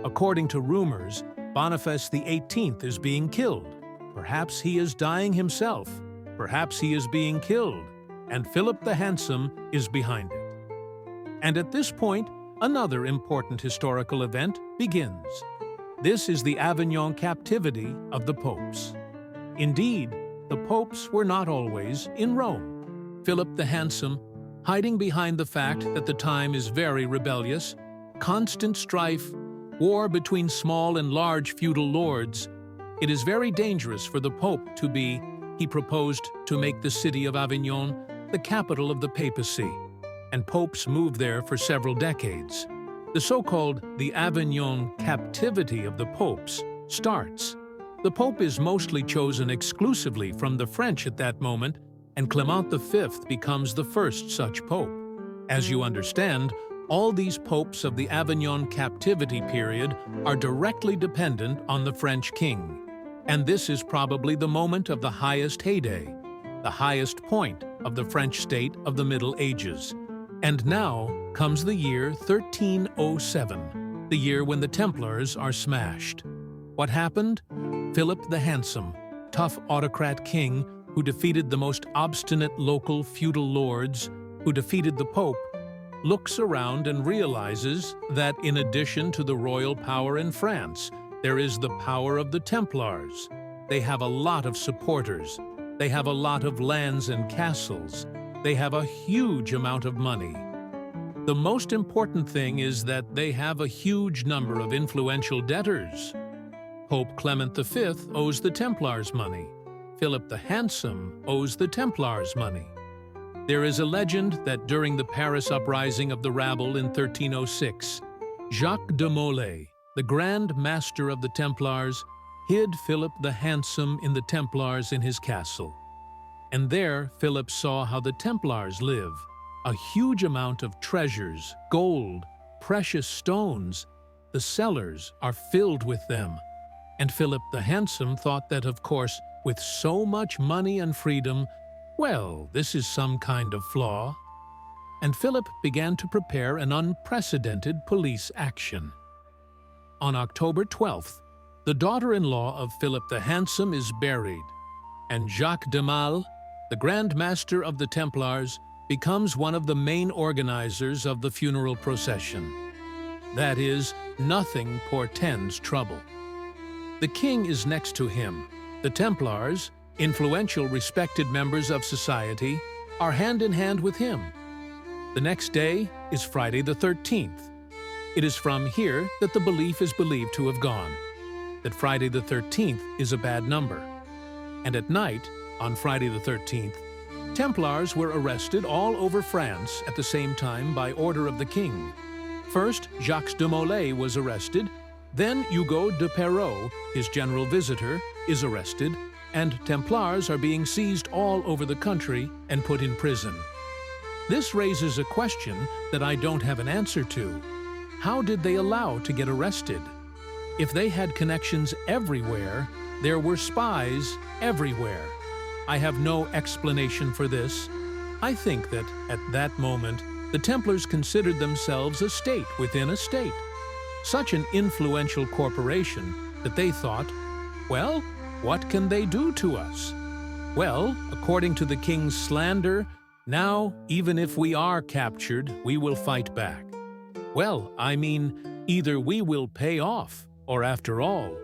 According to rumors, Boniface XVIII is being killed. Perhaps he is dying himself. Perhaps he is being killed, and Philip the Handsome is behind it. And at this point, another important historical event begins. This is the Avignon captivity of the popes. Indeed, the popes were not always in Rome. Philip the Handsome, hiding behind the fact that the time is very rebellious, constant strife, war between small and large feudal lords, it is very dangerous for the Pope to be, he proposed to make the city of Avignon the capital of the papacy, and popes moved there for several decades. The so-called the Avignon captivity of the popes starts. The Pope is mostly chosen exclusively from the French at that moment, and Clement V becomes the first such pope. As you understand, all these popes of the Avignon captivity period are directly dependent on the French king. And this is probably the moment of the highest heyday, the highest point of the French state of the Middle Ages. And now comes the year 1307, the year when the Templars are smashed. What happened? Philip the Handsome, tough autocrat king who defeated the most obstinate local feudal lords, who defeated the Pope, looks around and realizes that in addition to the royal power in France, there is the power of the Templars. They have a lot of supporters. They have a lot of lands and castles. They have a huge amount of money. The most important thing is that they have a huge number of influential debtors. Pope Clement V owes the Templars money. Philip the Handsome owes the Templars money. There is a legend that during the Paris uprising of the rabble in 1306, Jacques de Molay, the Grand Master of the Templars, hid Philip the Handsome in the Templars in his castle. And there Philip saw how the Templars live, a huge amount of treasures, gold, precious stones. The cellars are filled with them. And Philip the Handsome thought that, of course, with so much money and freedom, well, this is some kind of flaw. And Philip began to prepare an unprecedented police action. On October 12th, the daughter-in-law of Philip the Handsome is buried, and Jacques de Mal, the Grand Master of the Templars, becomes one of the main organizers of the funeral procession. That is, nothing portends trouble. The king is next to him, The Templars, influential, respected members of society, are hand in hand with him. The next day is Friday the 13th. It is from here that the belief is believed to have gone, that Friday the 13th is a bad number. And at night, on Friday the 13th, Templars were arrested all over France at the same time by order of the king. First, Jacques de Molay was arrested, then Hugo de Perrot, his general visitor, is arrested, and Templars are being seized all over the country and put in prison. This raises a question that I don't have an answer to. How did they allow to get arrested? If they had connections everywhere, there were spies everywhere. I have no explanation for this. I think that, at that moment, the Templars considered themselves a state within a state. Such an influential corporation that they thought, well, what can they do to us? Well, according to the king's slander, now, even if we are captured, we will fight back. Well, I mean, either we will pay off, or after all,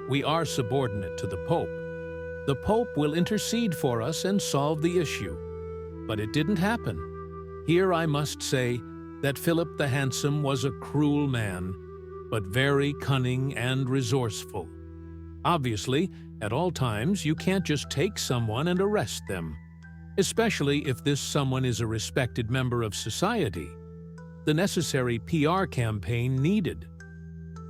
we are subordinate to the Pope. The Pope will intercede for us and solve the issue. But it didn't happen. Here I must say that Philip the Handsome was a cruel man, but very cunning and resourceful. Obviously, at all times, you can't just take someone and arrest them, especially if this someone is a respected member of society. The necessary PR campaign needed.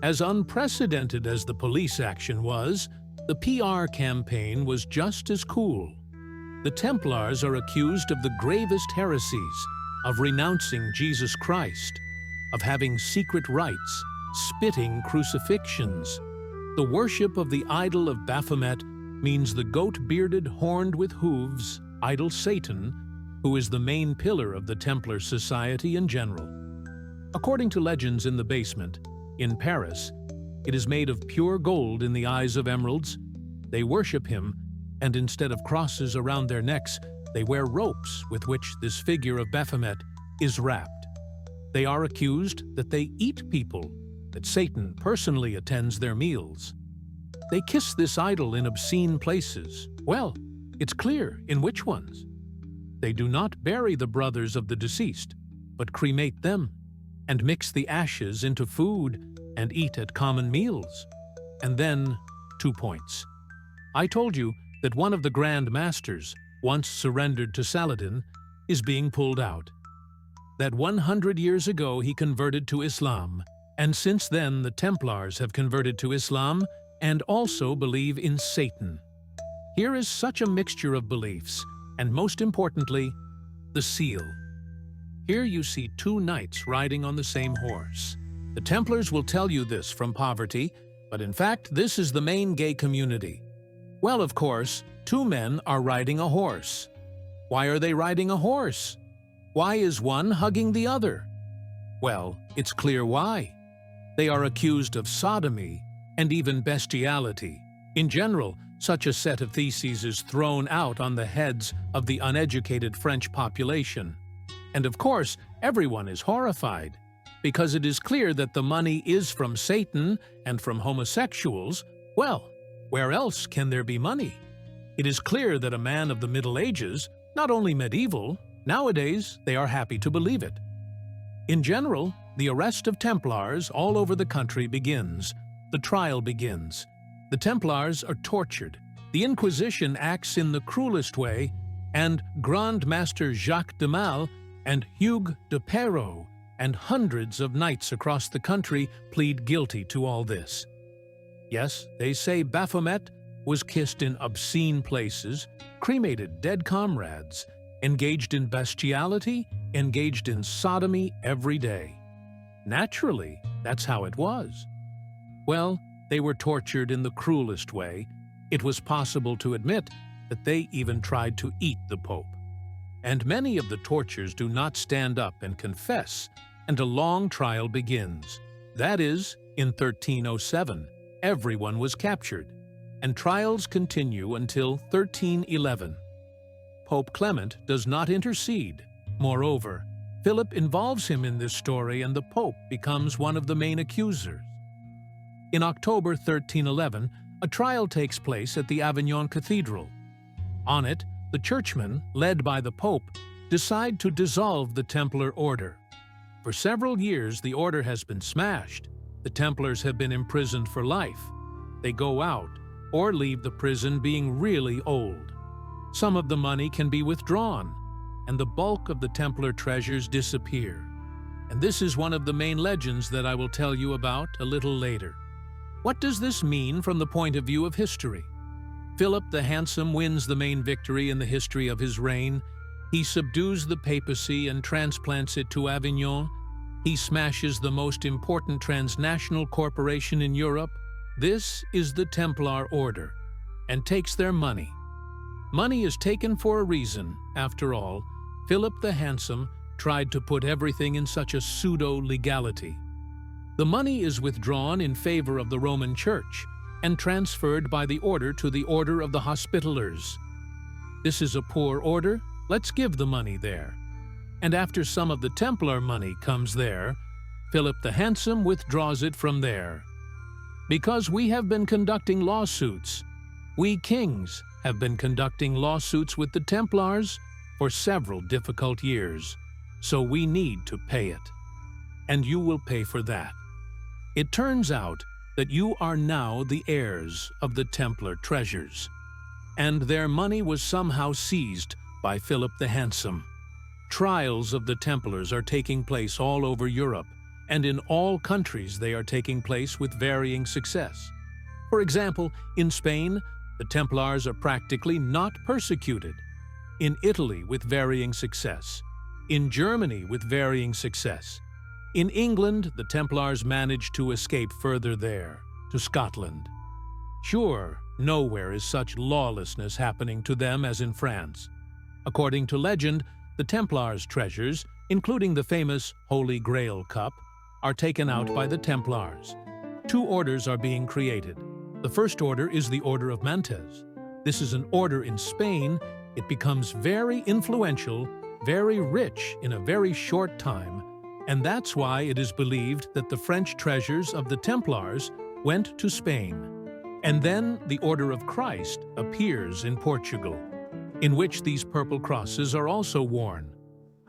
As unprecedented as the police action was, the PR campaign was just as cool. The Templars are accused of the gravest heresies, of renouncing Jesus Christ, of having secret rites, spitting crucifixions. The worship of the idol of Baphomet means the goat-bearded, horned with hooves, idol Satan, who is the main pillar of the Templar society in general. According to legends in the basement, in Paris, it is made of pure gold in the eyes of emeralds. They worship him, and instead of crosses around their necks, they wear ropes with which this figure of Baphomet is wrapped. They are accused that they eat people, that Satan personally attends their meals. They kiss this idol in obscene places. Well, it's clear in which ones. They do not bury the brothers of the deceased, but cremate them, and mix the ashes into food and eat at common meals. And then, 2 points. I told you that one of the Grand Masters, once surrendered to Saladin, is being pulled out. That 100 years ago he converted to Islam, and since then the Templars have converted to Islam and also believe in Satan. Here is such a mixture of beliefs, and most importantly, the seal. Here you see 2 knights riding on the same horse. The Templars will tell you this from poverty, but in fact this is the main gay community. Well, of course, 2 men are riding a horse. Why are they riding a horse? Why is one hugging the other? Well, it's clear why. They are accused of sodomy and even bestiality. In general, such a set of theses is thrown out on the heads of the uneducated French population. And of course, everyone is horrified, because it is clear that the money is from Satan and from homosexuals. Well, where else can there be money? It is clear that a man of the Middle Ages, not only medieval, nowadays they are happy to believe it. In general, the arrest of Templars all over the country begins. The trial begins. The Templars are tortured. The Inquisition acts in the cruelest way, and Grand Master Jacques de Mal and Hugues de Perrot and hundreds of knights across the country plead guilty to all this. Yes, they say Baphomet was kissed in obscene places, cremated dead comrades, engaged in bestiality, engaged in sodomy every day. Naturally, that's how it was. Well, they were tortured in the cruelest way. It was possible to admit that they even tried to eat the Pope. And many of the tortures do not stand up and confess, and a long trial begins. That is, in 1307, everyone was captured, and trials continue until 1311. Pope Clement does not intercede. Moreover, Philip involves him in this story, and the Pope becomes one of the main accusers. In October 1311, A trial takes place at the Avignon Cathedral. On it, the churchmen, led by the Pope, decide to dissolve the Templar order. For several years, the order has been smashed. The Templars have been imprisoned for life. They go out or leave the prison being really old. Some of the money can be withdrawn, and the bulk of the Templar treasures disappear. And this is one of the main legends that I will tell you about a little later. What does this mean from the point of view of history? Philip the Handsome wins the main victory in the history of his reign. He subdues the papacy and transplants it to Avignon. He smashes the most important transnational corporation in Europe. This is the Templar order, and takes their money. Money is taken for a reason. After all, Philip the Handsome tried to put everything in such a pseudo-legality. The money is withdrawn in favor of the Roman Church and transferred by the order to the Order of the Hospitallers. This is a poor order. Let's give the money there. And after some of the Templar money comes there, Philip the Handsome withdraws it from there. Because we have been conducting lawsuits, we kings have been conducting lawsuits with the Templars for several difficult years, so we need to pay it. And you will pay for that. It turns out that you are now the heirs of the Templar treasures, and their money was somehow seized by Philip the Handsome. Trials of the Templars are taking place all over Europe, and in all countries they are taking place with varying success. For example, in Spain, the Templars are practically not persecuted. In Italy, with varying success. In Germany, with varying success. In England, the Templars managed to escape further there, to Scotland. Sure, nowhere is such lawlessness happening to them as in France. According to legend, the Templars' treasures, including the famous Holy Grail cup, are taken out by the Templars. Two orders are being created. The first order is the Order of Montesa. This is an order in Spain. It becomes very influential, very rich in a very short time, and that's why it is believed that the French treasures of the Templars went to Spain. And then the Order of Christ appears in Portugal, in which these purple crosses are also worn.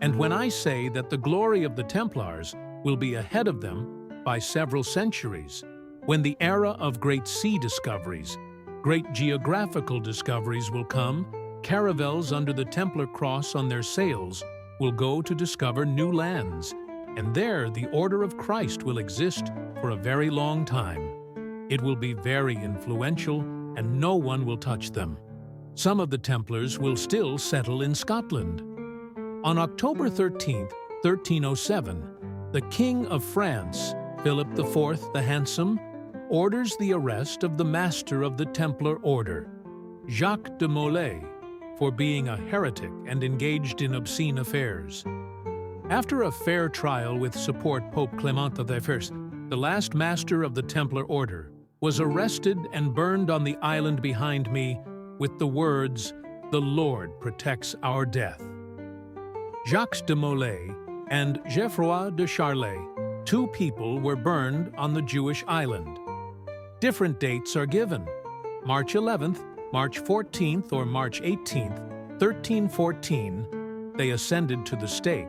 And when I say that the glory of the Templars will be ahead of them by several centuries, when the era of great sea discoveries, great geographical discoveries will come, caravels under the Templar cross on their sails will go to discover new lands, and there the Order of Christ will exist for a very long time. It will be very influential, and no one will touch them. Some of the Templars will still settle in Scotland. On October 13, 1307, the King of France, Philip IV the Handsome, orders the arrest of the master of the Templar order, Jacques de Molay, for being a heretic and engaged in obscene affairs. After a fair trial with support Pope Clement I, the last master of the Templar order, was arrested and burned on the island behind me with the words, "The Lord protects our death." Jacques de Molay and Geoffroy de Charlet, two people, were burned on the Jewish island. Different dates are given: March 11th, March 14th, or March 18th, 1314, they ascended to the stake.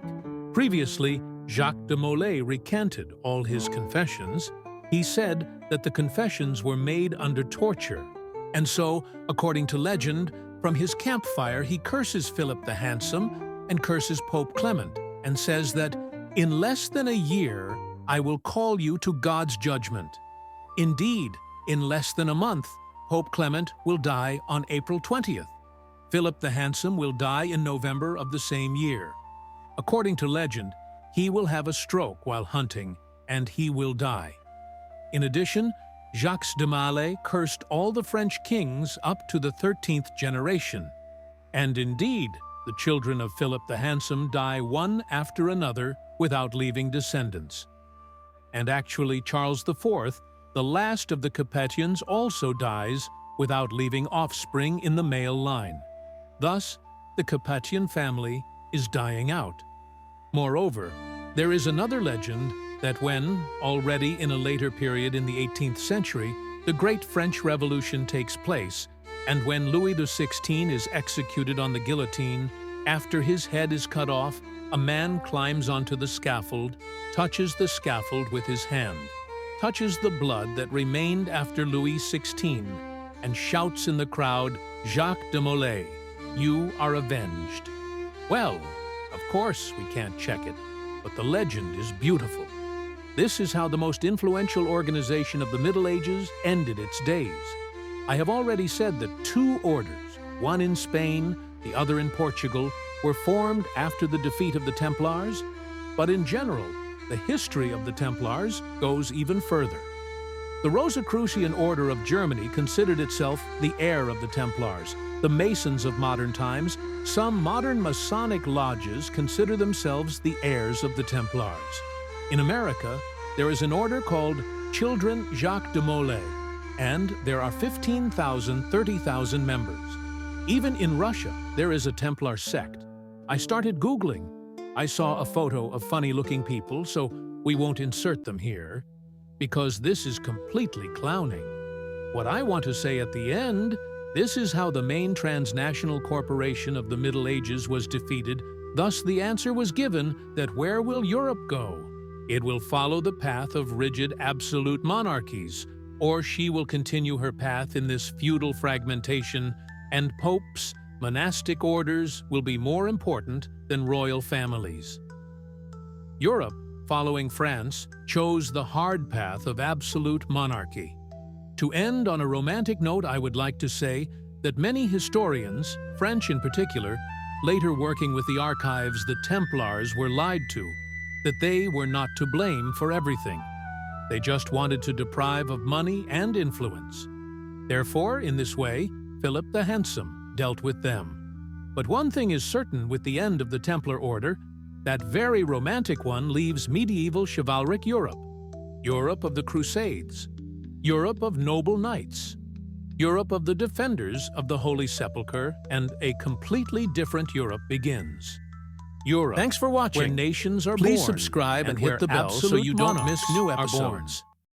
Previously, Jacques de Molay recanted all his confessions. He said that the confessions were made under torture. And so, according to legend, from his campfire he curses Philip the Handsome and curses Pope Clement, and says that, "In less than a year, I will call you to God's judgment." Indeed, in less than a month, Pope Clement will die on April 20th. Philip the Handsome will die in November of the same year. According to legend, he will have a stroke while hunting, and he will die. In addition, Jacques de Molay cursed all the French kings up to the 13th generation. And indeed, the children of Philip the Handsome die one after another without leaving descendants. And actually, Charles IV, the last of the Capetians, also dies without leaving offspring in the male line. Thus, the Capetian family is dying out. Moreover, there is another legend that when, already in a later period in the 18th century, the Great French Revolution takes place, and when Louis XVI is executed on the guillotine, after his head is cut off, a man climbs onto the scaffold, touches the scaffold with his hand, touches the blood that remained after Louis XVI, and shouts in the crowd, "Jacques de Molay, you are avenged." Well, of course we can't check it, but the legend is beautiful. This is how the most influential organization of the Middle Ages ended its days. I have already said that 2 orders, one in Spain, the other in Portugal, were formed after the defeat of the Templars, but in general, the history of the Templars goes even further. The Rosicrucian Order of Germany considered itself the heir of the Templars. The Masons of modern times, some modern Masonic lodges consider themselves the heirs of the Templars. In America, there is an order called Children Jacques de Molay, and there are 15,000, 30,000 members. Even in Russia, there is a Templar sect. I started Googling. I saw a photo of funny-looking people, so we won't insert them here, because this is completely clowning. What I want to say at the end, this is how the main transnational corporation of the Middle Ages was defeated. Thus the answer was given that where will Europe go? It will follow the path of rigid absolute monarchies, or she will continue her path in this feudal fragmentation, and popes, monastic orders will be more important than royal families. Europe, following France, chose the hard path of absolute monarchy. To end on a romantic note, I would like to say that many historians, French in particular, later working with the archives, the Templars, were lied to, that they were not to blame for everything. They just wanted to deprive of money and influence. Therefore, in this way, Philip the Handsome dealt with them. But one thing is certain with the end of the Templar Order, that very romantic one leaves medieval chivalric Europe, Europe of the Crusades, Europe of noble knights, Europe of the defenders of the Holy Sepulchre, and a completely different Europe begins. Europe. Thanks for watching. Where nations are Please born, subscribe and hit where the bell so absolute you don't miss monarchs new are born. episodes.